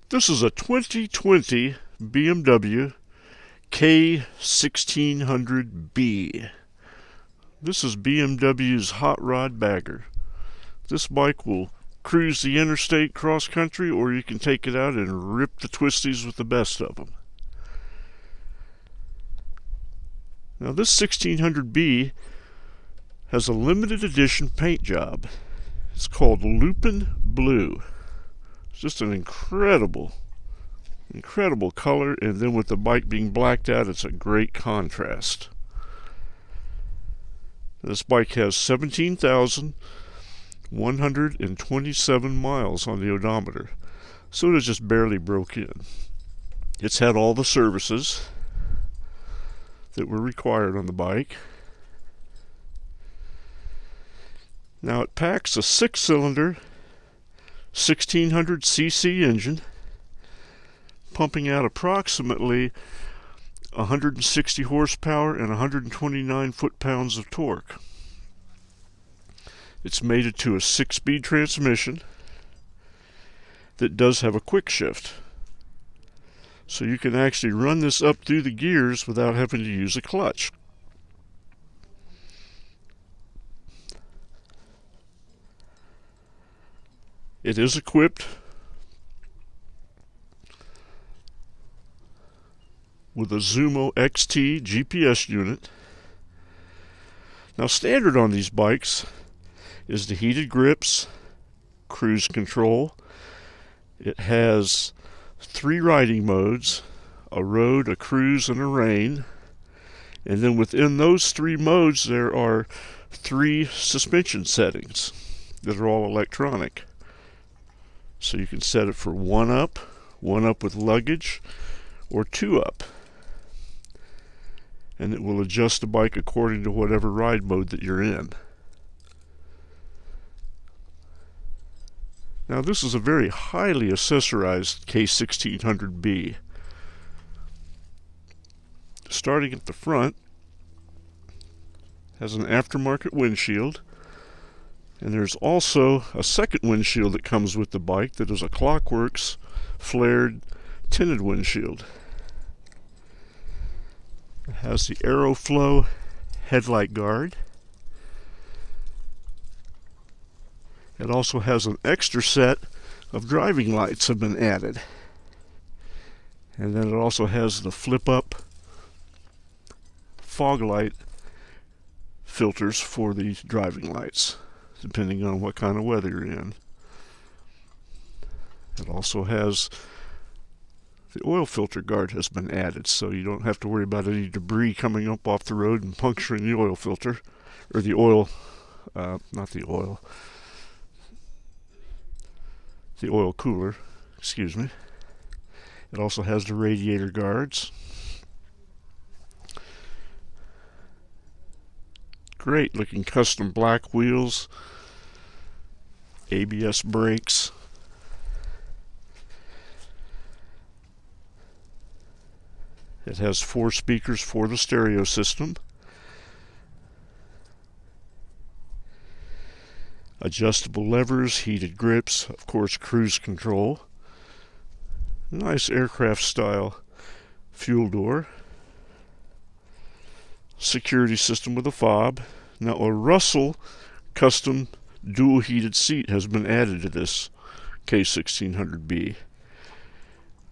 This is a 2020 BMW K1600B. This is BMW's hot rod bagger. This bike will cruise the interstate cross country, or you can take it out and rip the twisties with the best of them. Now this 1600B has a limited edition paint job. It's called Lupin Blue. It's just an incredible color, and then with the bike being blacked out, it's a great contrast. This bike has 17,127 miles on the odometer, so it has just barely broke in. It's had all the services that were required on the bike. Now it packs a 6-cylinder 1600cc engine, pumping out approximately 160 horsepower and 129 foot-pounds of torque. It's mated to a 6-speed transmission that does have a quick shift, so you can actually run this up through the gears without having to use a clutch. It is equipped with a Zumo XT GPS unit. Now standard on these bikes is the heated grips, cruise control. It has 3 riding modes: a road, a cruise, and a rain. And then within those 3 modes there are 3 suspension settings that are all electronic. So you can set it for 1 up with luggage, or 2 up. And it will adjust the bike according to whatever ride mode that you're in. Now this is a very highly accessorized K1600B. Starting at the front, has an aftermarket windshield, and there's also a second windshield that comes with the bike that is a Clockworks flared tinted windshield. It has the Aeroflow headlight guard. It also has an extra set of driving lights have been added. And then it also has the flip-up fog light filters for the driving lights, depending on what kind of weather you're in. It also has the oil filter guard has been added, so you don't have to worry about any debris coming up off the road and puncturing the oil filter, or the oil, the oil cooler, excuse me. It also has the radiator guards. Great looking custom black wheels, ABS brakes. It has 4 speakers for the stereo system. Adjustable levers, heated grips, of course cruise control. Nice aircraft style fuel door. Security system with a fob. Now a Russell custom dual heated seat has been added to this K1600B.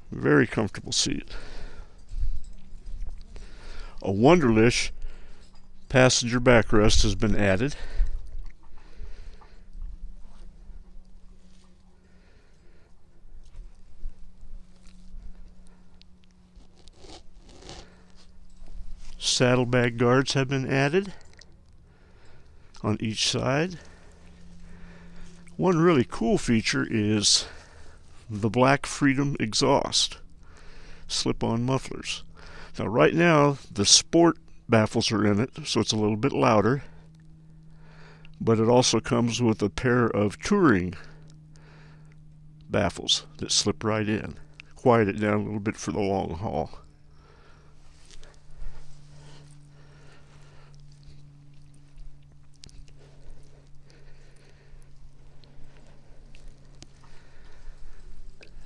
Very comfortable seat. A Wunderlich passenger backrest has been added. Saddlebag guards have been added on each side. One really cool feature is the Black Freedom exhaust slip-on mufflers. Now right now the sport baffles are in it, so it's a little bit louder, but it also comes with a pair of touring baffles that slip right in, quiet it down a little bit for the long haul.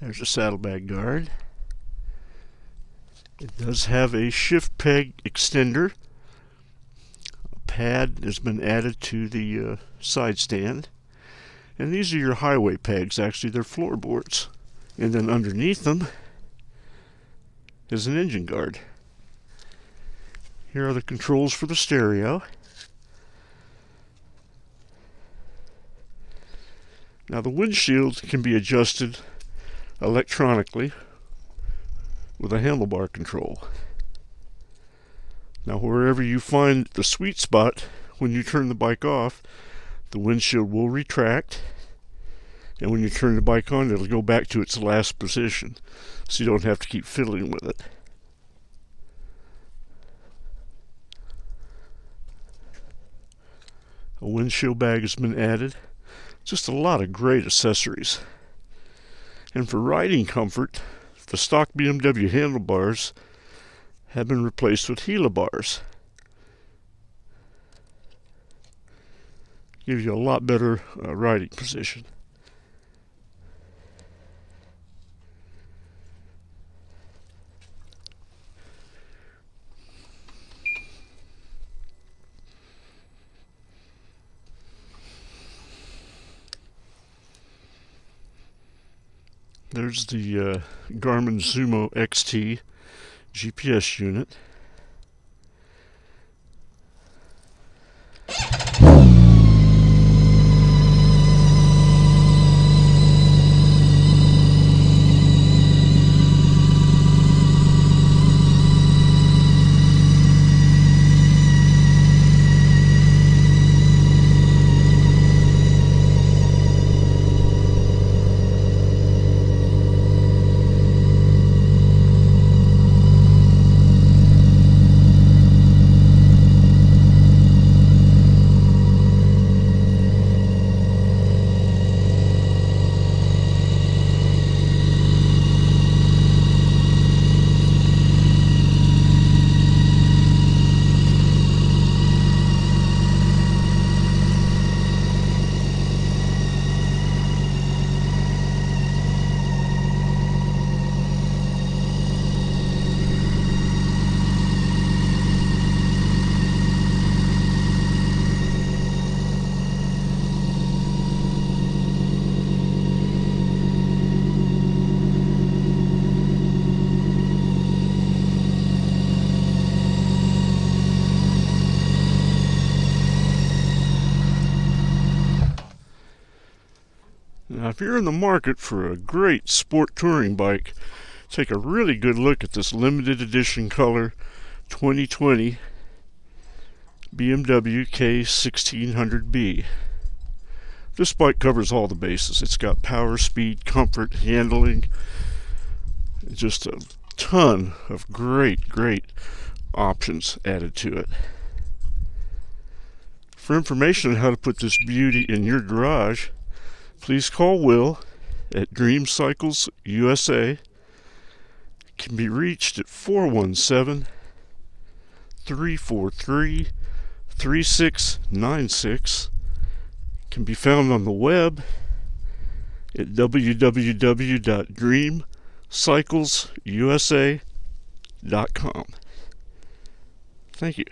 There's a saddlebag guard. It does have a shift peg extender. A pad has been added to the side stand. And these are your highway pegs. Actually, they're floorboards. And then underneath them is an engine guard. Here are the controls for the stereo. Now the windshield can be adjusted electronically with a handlebar control. Now wherever you find the sweet spot when you turn the bike off, the windshield will retract, and when you turn the bike on, it'll go back to its last position, so you don't have to keep fiddling with it. A windshield bag has been added. Just a lot of great accessories. And for riding comfort, the stock BMW handlebars have been replaced with HIGHLY bars. Give you a lot better riding position. There's the Garmin Zumo XT GPS unit. Now, if you're in the market for a great sport touring bike, take a really good look at this limited edition color 2020 BMW K1600B. This bike covers all the bases. It's got power, speed, comfort, handling, just a ton of great options added to it. For information on how to put this beauty in your garage, please call Will at Dream Cycles USA. It can be reached at 417-343-3696. It can be found on the web at www.dreamcyclesusa.com. Thank you.